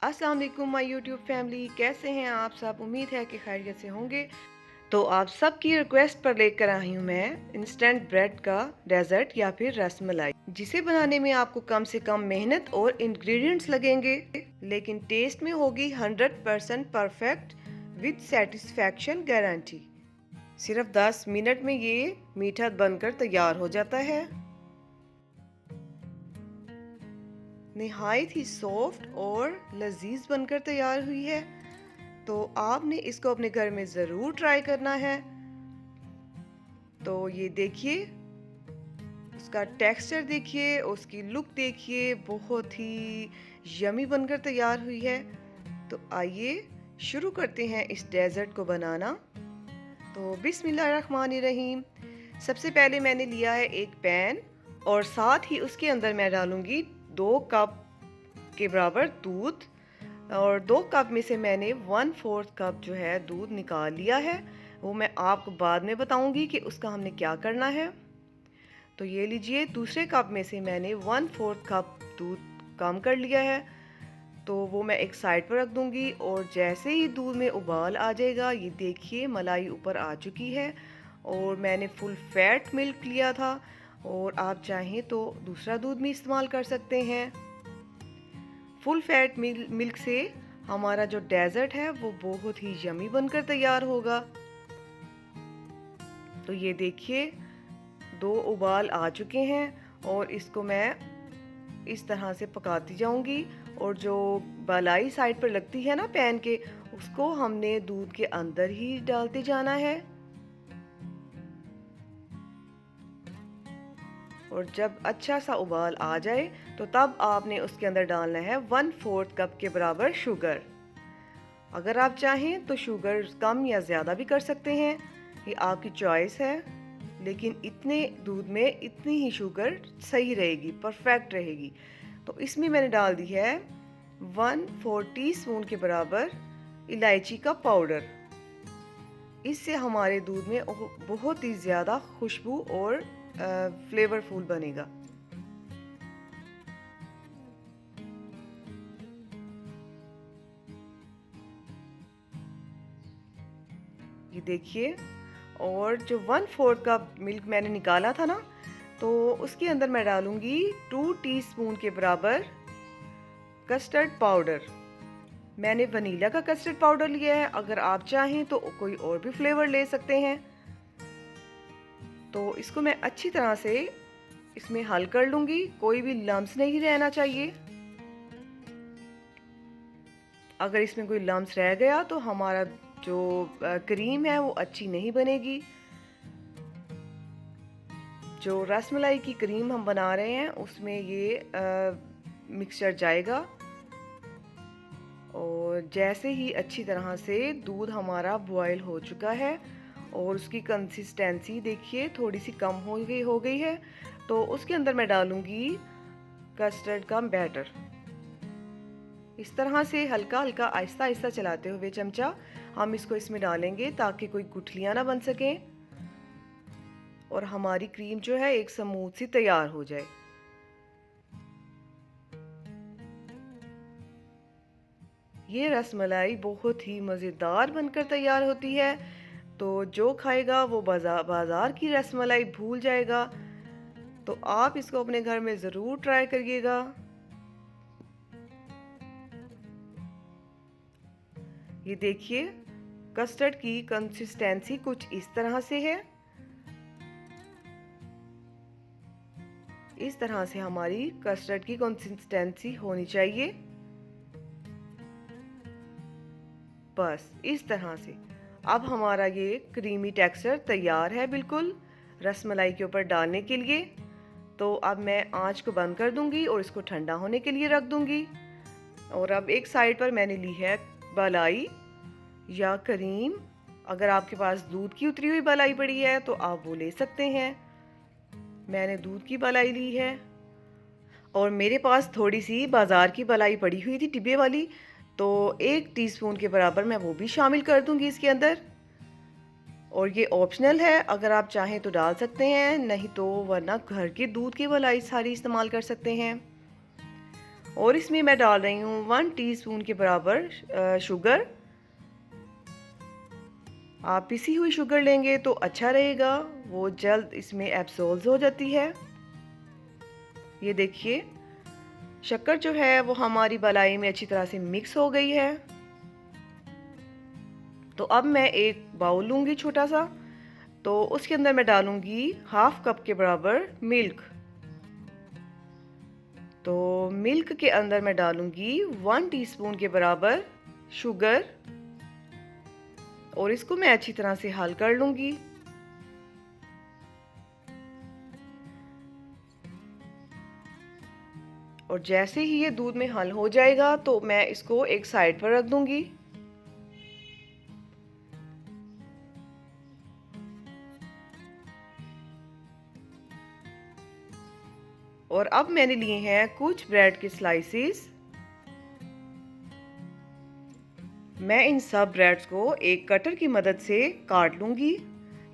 अस्सलाम वालेकुम my YouTube family, कैसे हैं आप सब। उम्मीद है कि खैरियत से होंगे। तो आप सबकी रिक्वेस्ट पर लेकर आई हूँ मैं इंस्टेंट ब्रेड का डेजर्ट या फिर रसमलाई, जिसे बनाने में आपको कम से कम मेहनत और इंग्रेडिएंट्स लगेंगे, लेकिन टेस्ट में होगी 100% परफेक्ट विद सेटिस्फैक्शन गारंटी। सिर्फ 10 मिनट में ये मीठा बनकर तैयार हो जाता है। नहायत ही सॉफ्ट और लजीज बनकर तैयार हुई है। तो आपने इसको अपने घर में ज़रूर ट्राई करना है। तो ये देखिए, उसका टेक्सचर देखिए, उसकी लुक देखिए, बहुत ही यमी बनकर तैयार हुई है। तो आइए शुरू करते हैं इस डेजर्ट को बनाना। तो बिस्मिल्लाहिर्रहमानिर्रहीम। सबसे पहले मैंने लिया है एक पैन और साथ ही उसके अंदर मैं डालूंगी 2 कप के बराबर दूध, और 2 कप में से मैंने 1/4 कप जो है दूध निकाल लिया है। वो मैं आपको बाद में बताऊंगी कि उसका हमने क्या करना है। तो ये लीजिए, दूसरे कप में से मैंने 1/4 कप दूध कम कर लिया है। तो वो मैं एक साइड पर रख दूंगी, और जैसे ही दूध में उबाल आ जाएगा, ये देखिए मलाई ऊपर आ चुकी है। और मैंने फुल फैट मिल्क लिया था, और आप चाहें तो दूसरा दूध भी इस्तेमाल कर सकते हैं। फुल फैट मिल्क से हमारा जो डेजर्ट है वो बहुत ही यमी बनकर तैयार होगा। तो ये देखिए, 2 उबाल आ चुके हैं, और इसको मैं इस तरह से पकाती जाऊंगी। और जो बालाई साइड पर लगती है ना पैन के, उसको हमने दूध के अंदर ही डालते जाना है। और जब अच्छा सा उबाल आ जाए, तो तब आपने उसके अंदर डालना है 1/4 कप के बराबर शुगर। अगर आप चाहें तो शुगर कम या ज़्यादा भी कर सकते हैं, ये आपकी चॉइस है। लेकिन इतने दूध में इतनी ही शुगर सही रहेगी, परफेक्ट रहेगी। तो इसमें मैंने डाल दी है 1/4 टीस्पून के बराबर इलायची का पाउडर। इससे हमारे दूध में बहुत ही ज़्यादा खुशबू और फ्लेवरफुल बनेगा। ये देखिए, और जो 1/4 कप मिल्क मैंने निकाला था ना, तो उसके अंदर मैं डालूंगी 2 टीस्पून के बराबर कस्टर्ड पाउडर। मैंने वनीला का कस्टर्ड पाउडर लिया है, अगर आप चाहें तो कोई और भी फ्लेवर ले सकते हैं। तो इसको मैं अच्छी तरह से इसमें हल कर लूंगी, कोई भी लम्स नहीं रहना चाहिए। अगर इसमें कोई लम्स रह गया तो हमारा जो क्रीम है वो अच्छी नहीं बनेगी। जो रसमलाई की क्रीम हम बना रहे हैं उसमें ये मिक्सचर जाएगा। और जैसे ही अच्छी तरह से दूध हमारा बॉयल हो चुका है, और उसकी कंसिस्टेंसी देखिए थोड़ी सी कम हो गई है, तो उसके अंदर मैं डालूंगी कस्टर्ड का बैटर। इस तरह से हल्का हल्का आहिस्ता आहिस्ता चलाते हुए चमचा हम इसको इसमें डालेंगे, ताकि कोई गुठलियां ना बन सकें और हमारी क्रीम जो है एक स्मूथ सी तैयार हो जाए। ये रसमलाई बहुत ही मज़ेदार बनकर तैयार होती है। तो जो खाएगा वो बाजार की रसमलाई भूल जाएगा। तो आप इसको अपने घर में ज़रूर ट्राई करिएगा। ये देखिए, कस्टर्ड की कंसिस्टेंसी कुछ इस तरह से है। इस तरह से हमारी कस्टर्ड की कंसिस्टेंसी होनी चाहिए। बस इस तरह से अब हमारा ये क्रीमी टेक्सचर तैयार है बिल्कुल रसमलाई के ऊपर डालने के लिए। तो अब मैं आंच को बंद कर दूंगी और इसको ठंडा होने के लिए रख दूंगी। और अब एक साइड पर मैंने ली है मलाई या क्रीम। अगर आपके पास दूध की उतरी हुई मलाई पड़ी है तो आप वो ले सकते हैं। मैंने दूध की मलाई ली है, और मेरे पास थोड़ी सी बाज़ार की मलाई पड़ी हुई थी डिब्बे वाली, तो 1 टीस्पून के बराबर मैं वो भी शामिल कर दूंगी इसके अंदर। और ये ऑप्शनल है, अगर आप चाहें तो डाल सकते हैं, नहीं तो वरना घर के दूध की मलाई सारी इस्तेमाल कर सकते हैं। और इसमें मैं डाल रही हूँ 1 टीस्पून के बराबर शुगर। आप पिसी हुई शुगर लेंगे तो अच्छा रहेगा, वो जल्द इसमें एब्सॉर्ब हो जाती है। ये देखिए शक्कर जो है वो हमारी मलाई में अच्छी तरह से मिक्स हो गई है। तो अब मैं एक बाउल लूँगी छोटा सा, तो उसके अंदर मैं डालूँगी हाफ कप के बराबर मिल्क। तो मिल्क के अंदर मैं डालूँगी 1 टीस्पून के बराबर शुगर और इसको मैं अच्छी तरह से हल कर लूँगी। और जैसे ही ये दूध में हल हो जाएगा तो मैं इसको एक साइड पर रख दूँगी। और अब मैंने लिए हैं कुछ ब्रेड के स्लाइसेस। मैं इन सब ब्रेड्स को एक कटर की मदद से काट लूँगी।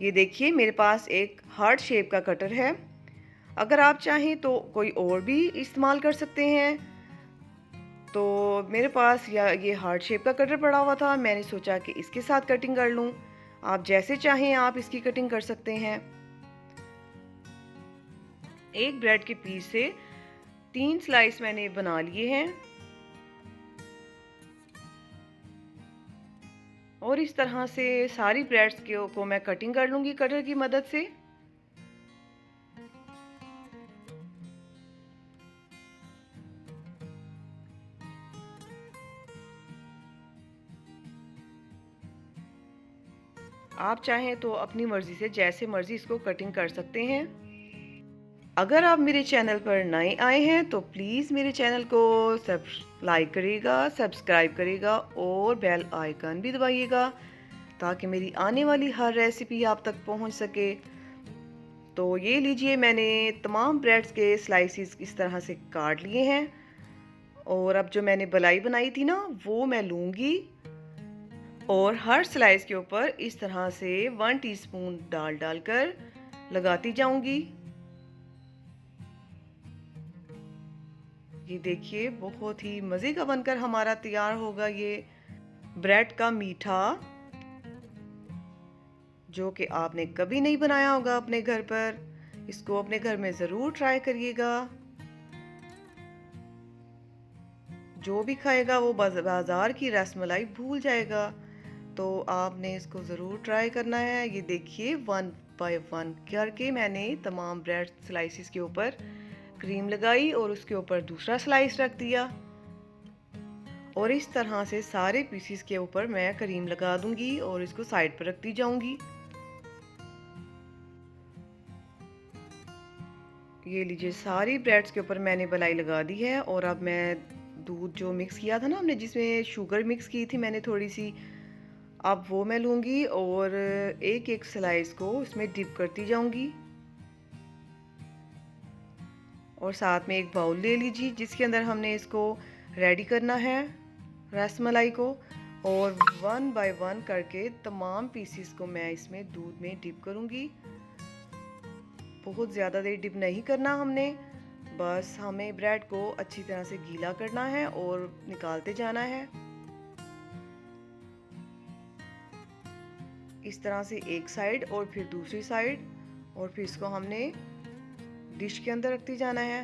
ये देखिए मेरे पास एक हार्ट शेप का कटर है। अगर आप चाहें तो कोई और भी इस्तेमाल कर सकते हैं। तो मेरे पास ये हार्ट शेप का कटर पड़ा हुआ था, मैंने सोचा कि इसके साथ कटिंग कर लूँ। आप जैसे चाहें आप इसकी कटिंग कर सकते हैं। एक ब्रेड के पीस से 3 स्लाइस मैंने बना लिए हैं और इस तरह से सारी ब्रेड्स को मैं कटिंग कर लूँगी कटर की मदद से। आप चाहें तो अपनी मर्ज़ी से जैसे मर्ज़ी इसको कटिंग कर सकते हैं। अगर आप मेरे चैनल पर नए आए हैं तो प्लीज़ मेरे चैनल को लाइक करिएगा, सब्सक्राइब करिएगा और बेल आइकन भी दबाइएगा ताकि मेरी आने वाली हर रेसिपी आप तक पहुंच सके। तो ये लीजिए मैंने तमाम ब्रेड्स के स्लाइसेस इस तरह से काट लिए हैं और अब जो मैंने मलाई बनाई थी ना वो मैं लूँगी और हर स्लाइस के ऊपर इस तरह से 1 टीस्पून डालकर लगाती जाऊंगी। ये देखिए बहुत ही मज़े का बनकर हमारा तैयार होगा ये ब्रेड का मीठा, जो कि आपने कभी नहीं बनाया होगा अपने घर पर। इसको अपने घर में ज़रूर ट्राई करिएगा। जो भी खाएगा वो बाज़ार की रसमलाई भूल जाएगा। तो आपने इसको ज़रूर ट्राई करना है। ये देखिए 1 बाय 1 करके मैंने तमाम ब्रेड स्लाइसिस के ऊपर क्रीम लगाई और उसके ऊपर दूसरा स्लाइस रख दिया और इस तरह से सारे पीसीस के ऊपर मैं क्रीम लगा दूंगी और इसको साइड पर रखती जाऊंगी। ये लीजिए सारी ब्रेड्स के ऊपर मैंने मलाई लगा दी है और अब मैं दूध जो मिक्स किया था ना हमने, जिसमें शुगर मिक्स की थी मैंने थोड़ी सी, अब वो मैं लूँगी और एक एक स्लाइस को इसमें डिप करती जाऊंगी। और साथ में एक बाउल ले लीजिए जिसके अंदर हमने इसको रेडी करना है रसमलाई को, और 1 बाय 1 करके तमाम पीसीस को मैं इसमें दूध में डिप करूँगी। बहुत ज़्यादा देर डिप नहीं करना हमने, बस हमें ब्रेड को अच्छी तरह से गीला करना है और निकालते जाना है। इस तरह से एक साइड और फिर दूसरी साइड, और फिर इसको हमने डिश के अंदर रखते जाना है।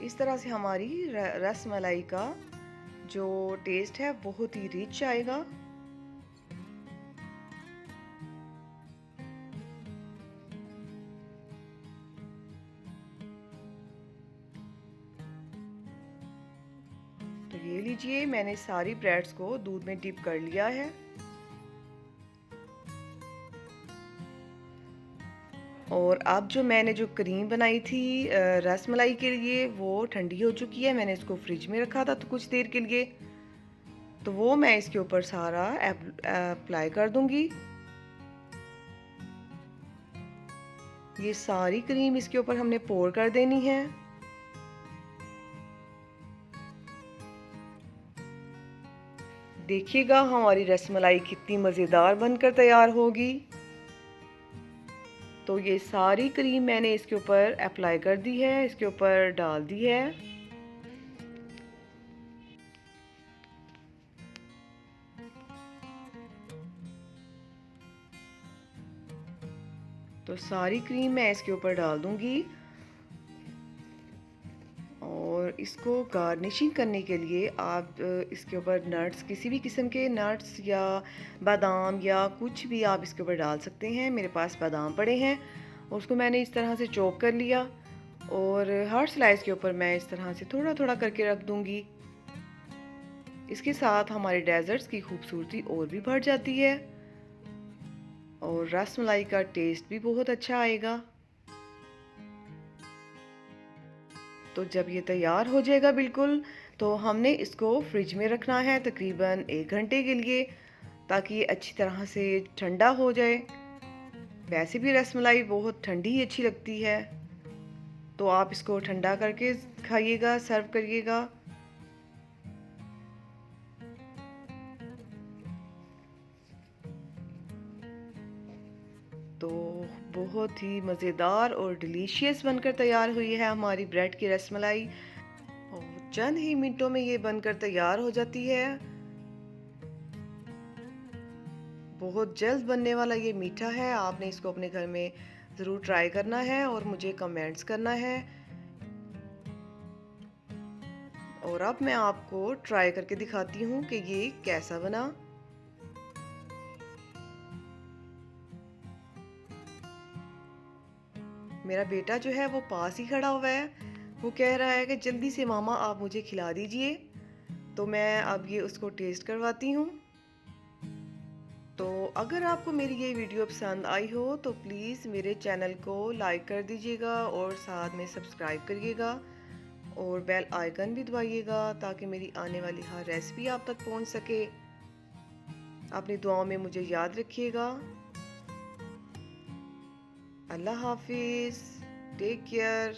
इस तरह से हमारी रसमलाई का जो टेस्ट है बहुत ही रिच आएगा। तो ये लीजिए मैंने सारी ब्रेड्स को दूध में डिप कर लिया है और अब जो मैंने जो क्रीम बनाई थी रसमलाई के लिए वो ठंडी हो चुकी है। मैंने इसको फ्रिज में रखा था तो कुछ देर के लिए, तो वो मैं इसके ऊपर सारा अप्लाई कर दूंगी। ये सारी क्रीम इसके ऊपर हमने पोर कर देनी है। देखिएगा हमारी रसमलाई कितनी मज़ेदार बनकर तैयार होगी। तो ये सारी क्रीम मैंने इसके ऊपर अप्लाई कर दी है, इसके ऊपर डाल दी है। तो सारी क्रीम मैं इसके ऊपर डाल दूंगी और इसको गार्निशिंग करने के लिए आप इसके ऊपर नट्स, किसी भी किस्म के नट्स या बादाम या कुछ भी आप इसके ऊपर डाल सकते हैं। मेरे पास बादाम पड़े हैं और उसको मैंने इस तरह से चॉप कर लिया और हर स्लाइस के ऊपर मैं इस तरह से थोड़ा थोड़ा करके रख दूंगी। इसके साथ हमारे डेजर्ट्स की खूबसूरती और भी बढ़ जाती है और रसमलाई का टेस्ट भी बहुत अच्छा आएगा। तो जब ये तैयार हो जाएगा बिल्कुल, तो हमने इसको फ्रिज में रखना है तकरीबन 1 घंटे के लिए, ताकि ये अच्छी तरह से ठंडा हो जाए। वैसे भी रसमलाई बहुत ठंडी ही अच्छी लगती है, तो आप इसको ठंडा करके खाइएगा, सर्व करिएगा। तो बहुत ही मज़ेदार और डिलीशियस बनकर तैयार हुई है हमारी ब्रेड की रसमलाई और चंद ही मिनटों में ये बनकर तैयार हो जाती है। बहुत जल्द बनने वाला ये मीठा है। आपने इसको अपने घर में ज़रूर ट्राई करना है और मुझे कमेंट्स करना है। और अब मैं आपको ट्राई करके दिखाती हूँ कि ये कैसा बना। मेरा बेटा जो है वो पास ही खड़ा हुआ है, वो कह रहा है कि जल्दी से मामा आप मुझे खिला दीजिए। तो मैं अब ये उसको टेस्ट करवाती हूँ। तो अगर आपको मेरी ये वीडियो पसंद आई हो तो प्लीज़ मेरे चैनल को लाइक कर दीजिएगा और साथ में सब्सक्राइब करिएगा और बेल आइकन भी दबाइएगा ताकि मेरी आने वाली हर रेसिपी आप तक पहुंच सके। अपनी दुआओं में मुझे याद रखिएगा। अल्लाह हाफिज़, टेक केयर।